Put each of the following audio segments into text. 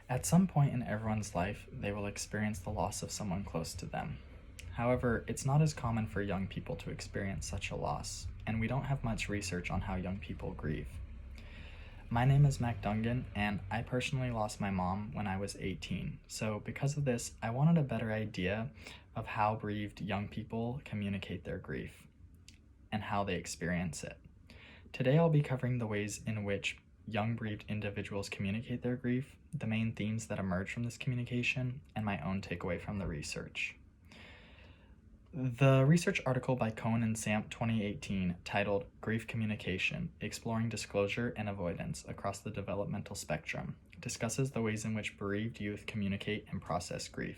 At some point in everyone's life, they will experience the loss of someone close to them. However, it's not as common for young people to experience such a loss, and we don't have much research on how young people grieve. My name is Mac Dungan, and I personally lost my mom when I was 18. So because of this, I wanted a better idea of how bereaved young people communicate their grief and how they experience it. Today I'll be covering the ways in which young bereaved individuals communicate their grief, the main themes that emerge from this communication, and my own takeaway from the research. The research article by Cohen and Samp 2018, titled Grief Communication, Exploring Disclosure and Avoidance Across the Developmental Spectrum, discusses the ways in which bereaved youth communicate and process grief.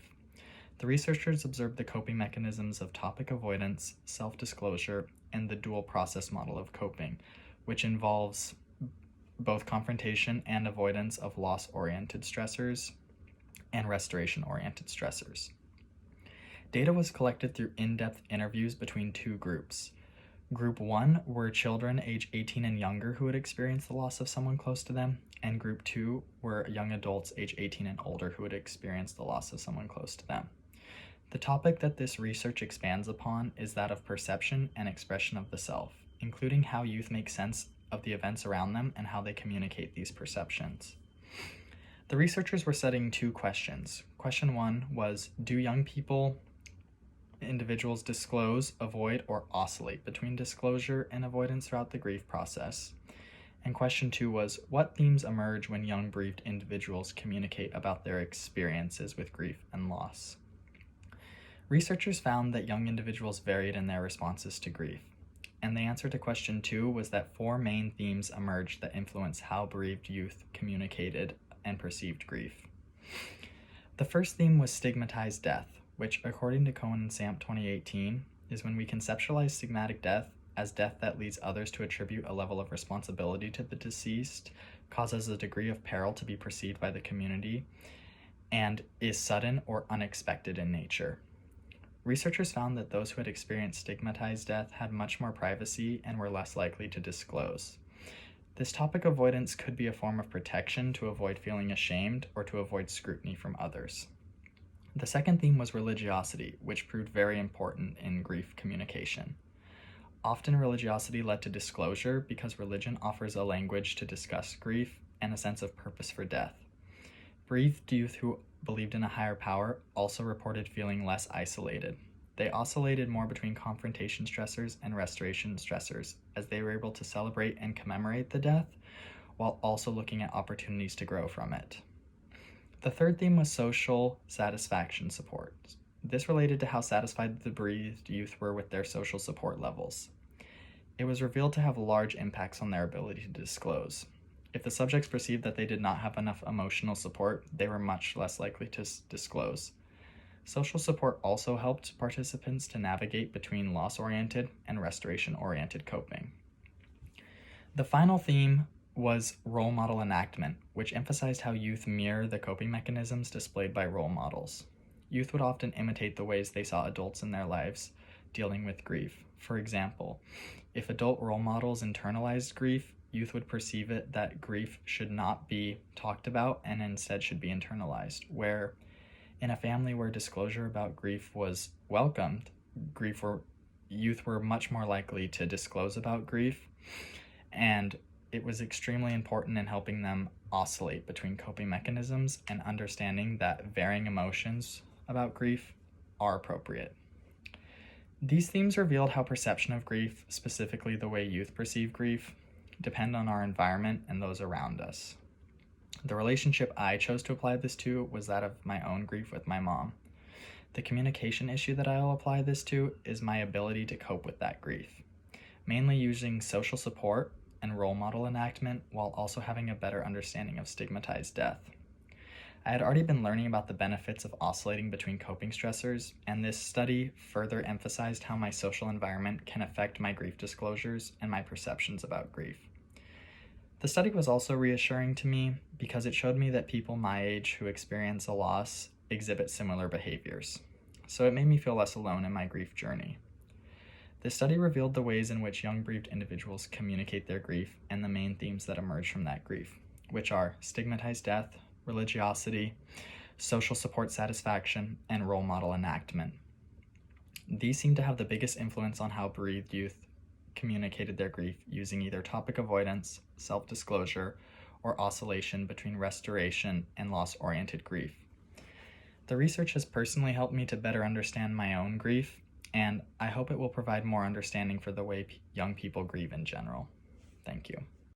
The researchers observed the coping mechanisms of topic avoidance, self-disclosure, and the dual process model of coping, which involves both confrontation and avoidance of loss-oriented stressors and restoration-oriented stressors. Data was collected through in-depth interviews between two groups. Group 1 were children age 18 and younger who had experienced the loss of someone close to them, and Group 2 were young adults age 18 and older who had experienced the loss of someone close to them. The topic that this research expands upon is that of perception and expression of the self, including how youth make sense of the events around them and how they communicate these perceptions. The researchers were studying two questions. Question 1 was, do young individuals disclose, avoid, or oscillate between disclosure and avoidance throughout the grief process? And question 2 was, what themes emerge when young bereaved individuals communicate about their experiences with grief and loss? Researchers found that young individuals varied in their responses to grief, and the answer to question 2 was that 4 main themes emerged that influence how bereaved youth communicated and perceived grief. The first theme was stigmatized death, which, according to Cohen and Samp 2018, is when we conceptualize stigmatic death as death that leads others to attribute a level of responsibility to the deceased, causes a degree of peril to be perceived by the community, and is sudden or unexpected in nature. Researchers found that those who had experienced stigmatized death had much more privacy and were less likely to disclose. This topic avoidance could be a form of protection to avoid feeling ashamed or to avoid scrutiny from others. The second theme was religiosity, which proved very important in grief communication. Often religiosity led to disclosure because religion offers a language to discuss grief and a sense of purpose for death. Bereaved youth who believed in a higher power also reported feeling less isolated. They oscillated more between confrontation stressors and restoration stressors, as they were able to celebrate and commemorate the death, while also looking at opportunities to grow from it. The third theme was social satisfaction support. This related to how satisfied the bereaved youth were with their social support levels. It was revealed to have large impacts on their ability to disclose. If the subjects perceived that they did not have enough emotional support, they were much less likely to disclose. Social support also helped participants to navigate between loss-oriented and restoration-oriented coping. The final theme was role model enactment, which emphasized how youth mirror the coping mechanisms displayed by role models. Youth would often imitate the ways they saw adults in their lives dealing with grief. For example, if adult role models internalized grief, youth would perceive it that grief should not be talked about and instead should be internalized, where in a family where disclosure about grief was welcomed, youth were much more likely to disclose about grief, and it was extremely important in helping them oscillate between coping mechanisms and understanding that varying emotions about grief are appropriate. These themes revealed how perception of grief, specifically the way youth perceive grief, depend on our environment and those around us. The relationship I chose to apply this to was that of my own grief with my mom. The communication issue that I'll apply this to is my ability to cope with that grief, mainly using social support and role model enactment while also having a better understanding of stigmatized death. I had already been learning about the benefits of oscillating between coping stressors, and this study further emphasized how my social environment can affect my grief disclosures and my perceptions about grief. The study was also reassuring to me because it showed me that people my age who experience a loss exhibit similar behaviors, so it made me feel less alone in my grief journey. The study revealed the ways in which young bereaved individuals communicate their grief and the main themes that emerge from that grief, which are stigmatized death, religiosity, social support satisfaction, and role model enactment. These seem to have the biggest influence on how bereaved youth communicated their grief using either topic avoidance, self-disclosure, or oscillation between restoration and loss-oriented grief. The research has personally helped me to better understand my own grief, and I hope it will provide more understanding for the way young people grieve in general. Thank you.